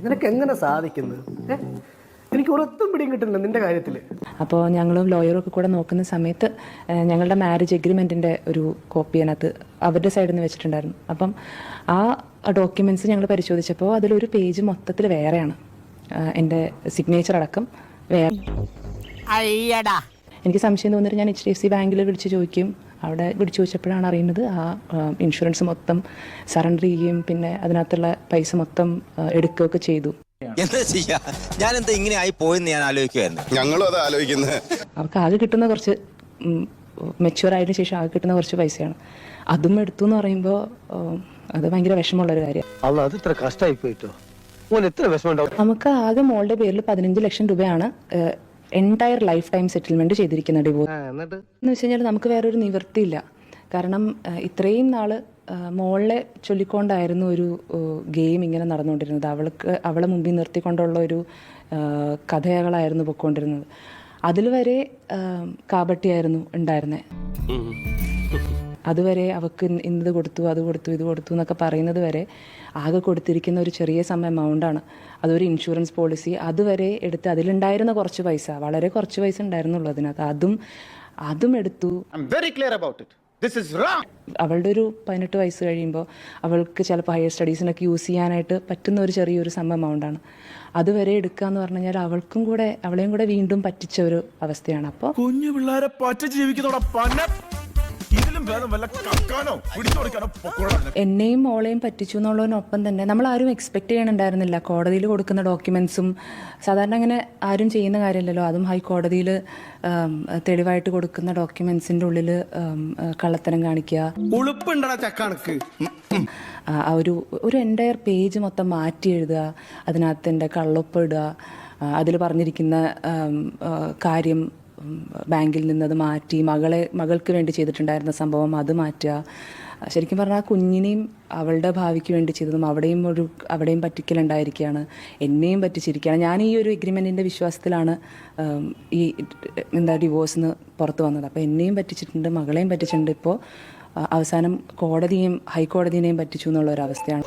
നിനക്ക് എങ്ങനെ സാധിക്കുന്നത്? എനിക്ക് ഒരൊത്തും പിടിയും കിട്ടുന്നില്ല നിന്റെ കാര്യത്തിൽ. അപ്പോൾ ഞങ്ങളും ലോയറും ഒക്കെ കൂടെ നോക്കുന്ന സമയത്ത് ഞങ്ങളുടെ മാരേജ് എഗ്രിമെൻറ്റിൻ്റെ ഒരു കോപ്പി അതിനകത്ത് അവരുടെ സൈഡിൽ നിന്ന് വെച്ചിട്ടുണ്ടായിരുന്നു. അപ്പം ആ ഡോക്യുമെൻറ്റ്സ് ഞങ്ങൾ പരിശോധിച്ചപ്പോൾ അതിലൊരു പേജ് മൊത്തത്തിൽ വേറെയാണ്, എൻ്റെ സിഗ്നേച്ചർ അടക്കം വേറെ. എനിക്ക് സംശയം തോന്നിയിട്ട് ഞാൻ HDFC ബാങ്കിൽ വിളിച്ച് ചോദിക്കും. അവിടെ വിളിച്ചു ചോദിച്ചപ്പോഴാണ് അറിയുന്നത് ആ ഇൻഷുറൻസ് മൊത്തം സറണ്ടർ ചെയ്യുകയും പിന്നെ അതിനകത്തുള്ള പൈസ മൊത്തം എടുക്കുകയൊക്കെ ചെയ്തു. എന്താ ചെയ്യാ, ഞാൻ എന്താ ഇങ്ങനെ ആയി പോയെന്ന് ഞാൻ ആലോചിക്കുമായിരുന്നു. ഞങ്ങളും അത് ആലോചിക്കുന്നത്. അവർക്ക് ആകെ കിട്ടുന്ന കുറച്ച് മെച്യൂർ ആയതിനു ശേഷം ആകെ കിട്ടുന്ന കുറച്ച് പൈസയാണ്. അതും എടുത്തു എന്ന് പറയുമ്പോൾ അത് ഭയങ്കര വിഷമമുള്ളൊരു കാര്യമാണ്. നമുക്ക് ആകെ മോളുടെ പേരിൽ 15 ലക്ഷം രൂപയാണ് എൻറ്റയർ ലൈഫ് ടൈം സെറ്റിൽമെന്റ് ചെയ്തിരിക്കുന്ന ഡിവോഴ്സ്. എന്ന് വെച്ച് കഴിഞ്ഞാൽ നമുക്ക് വേറൊരു നിവൃത്തിയില്ല. കാരണം ഇത്രയും നാള് മോളെ ചൊല്ലിക്കൊണ്ടായിരുന്നു ഒരു ഗെയിം ഇങ്ങനെ നടന്നുകൊണ്ടിരുന്നത്. അവളെ മുമ്പിൽ നിർത്തിക്കൊണ്ടുള്ള ഒരു കഥകളായിരുന്നു പൊയ്ക്കൊണ്ടിരുന്നത്. അതിൽ വരെ കാപട്യായിരുന്നു ഉണ്ടായിരുന്നത്. അതുവരെ അവൾക്ക് ഇന്നത് കൊടുത്തു, അത് കൊടുത്തു, ഇത് കൊടുത്തു എന്നൊക്കെ പറയുന്നത് വരെ ആകെ കൊടുത്തിരിക്കുന്ന ഒരു ചെറിയ എമൗണ്ടാണ്. അതൊരു ഇൻഷുറൻസ് പോളിസി അതുവരെ എടുത്ത് അതിലുണ്ടായിരുന്ന കുറച്ച് പൈസ, വളരെ കുറച്ച് പൈസ ഉണ്ടായിരുന്നുള്ളൂ അതിനകത്ത്, അതും എടുത്തു. അവളുടെ ഒരു 18 വയസ്സ് കഴിയുമ്പോൾ അവൾക്ക് ചിലപ്പോൾ ഹയർ സ്റ്റഡീസിനൊക്കെ യൂസ് ചെയ്യാനായിട്ട് പറ്റുന്ന ഒരു ചെറിയൊരു എമൗണ്ടാണ്. അതുവരെ എടുക്കുക എന്ന് പറഞ്ഞു കഴിഞ്ഞാൽ അവളെയും കൂടെ വീണ്ടും പറ്റിച്ച ഒരു അവസ്ഥയാണ്. അപ്പോൾ കുഞ്ഞു പിള്ളേരെ പറ്റിച്ച് ജീവിക്കുന്നതോടെ എന്നെയും മോളെയും പറ്റിച്ചു എന്നുള്ളതിനൊപ്പം തന്നെ നമ്മൾ ആരും എക്സ്പെക്ട് ചെയ്യണുണ്ടായിരുന്നില്ല കോടതിയിൽ കൊടുക്കുന്ന ഡോക്യുമെന്റ്സും. സാധാരണ അങ്ങനെ ആരും ചെയ്യുന്ന കാര്യമല്ലല്ലോ, അതും ഹൈക്കോടതിയിൽ തെളിവായിട്ട് കൊടുക്കുന്ന ഡോക്യുമെന്റ്സിന്റെ ഉള്ളിൽ കള്ളത്തരം കാണിക്കുക, ഒരു എൻറ്റയർ പേജ് മൊത്തം മാറ്റി എഴുതുക, അതിനകത്ത് എൻ്റെ കള്ളൊപ്പ് ഇടുക, അതിൽ പറഞ്ഞിരിക്കുന്ന കാര്യം ബാങ്കിൽ നിന്നത് മാറ്റി മകൾക്ക് വേണ്ടി ചെയ്തിട്ടുണ്ടായിരുന്ന സംഭവം അത് മാറ്റുക. ശരിക്കും പറഞ്ഞാൽ കുഞ്ഞിനെയും അവളുടെ ഭാവിക്ക് വേണ്ടി ചെയ്തതും അവിടെയും പറ്റിക്കലുണ്ടായിരിക്കുകയാണ്, എന്നെയും പറ്റിച്ചിരിക്കുകയാണ്. ഞാൻ ഈ ഒരു എഗ്രിമെൻറ്റിൻ്റെ വിശ്വാസത്തിലാണ് ഈ ഡിവോഴ്സിന് പുറത്ത് വന്നത്. അപ്പോൾ എന്നെയും പറ്റിച്ചിട്ടുണ്ട്, മകളെയും പറ്റിച്ചിട്ടുണ്ട്. ഇപ്പോൾ അവസാനം ഹൈക്കോടതിയെയും പറ്റിച്ചു എന്നുള്ള ഒരു അവസ്ഥയാണ്.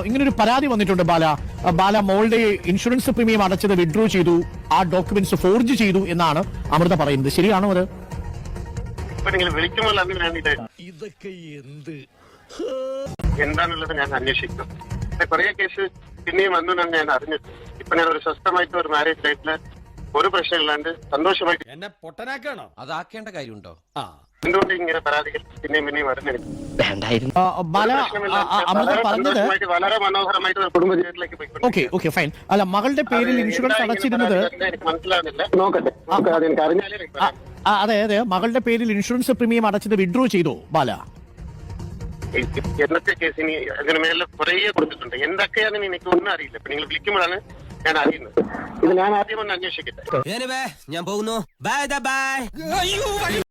ഇങ്ങനൊരു പരാതി വന്നിട്ടുണ്ട്. ബാല മോളുടെ ഇൻഷുറൻസ് പ്രീമിയം അടച്ചത് വിഡ്രോ ചെയ്തു, ആ ഡോക്യുമെന്റ്സ് ഫോർജ് ചെയ്തു എന്നാണ് അമൃത പറയുന്നത്. ശരിയാണോ അത്? ഇതൊക്കെ എന്താണുള്ളത് ഞാൻ അന്വേഷിക്കും. കുറേ കേസ് പിന്നെയും വന്നു ഞാൻ അറിഞ്ഞു. ഇപ്പൊ ഞാൻ ഒരു സ്വസ്ഥമായിട്ട് ഒരു മാരേജ് ലൈഫില് ഒരു പ്രശ്നമില്ലാണ്ട് സന്തോഷമായിട്ട് എന്നെ പൊട്ടനാക്കാണോ? അതാക്കേണ്ട കാര്യമുണ്ടോ? എന്തുകൊണ്ട് ഇങ്ങനെ പരാതികൾ പിന്നെയും അറിഞ്ഞെടുക്കും? വളരെ മനോഹരമായിട്ട് കുടുംബ ജീവിതത്തിലേക്ക് പോയി. Okay fine. അല്ല, മകളുടെ പേരിൽ ഇൻഷുറൻസ് അടച്ചിരുന്നത് എനിക്ക് മനസ്സിലാവുന്നില്ല. നോക്കട്ടെ, എനിക്ക് അറിഞ്ഞാലേ. അതെ, മകളുടെ പേരിൽ ഇൻഷുറൻസ് പ്രീമിയം അടച്ചത് വിഡ്രോ ചെയ്തോ ബാല? എന്നത്തെ കേസിന് അതിന് മേലെ കുറേ കൊടുത്തിട്ടുണ്ട്. എന്തൊക്കെയാണെന്ന് എനിക്ക് ഒന്നും അറിയില്ല. ഇപ്പൊ നിങ്ങൾ വിളിക്കുമ്പോഴാണ് ഞാൻ അറിയുന്നത്. ഇത് ഞാൻ ആദ്യം ഒന്ന് അന്വേഷിക്കട്ടെ. ഞാൻ പോകുന്നു. ബൈ.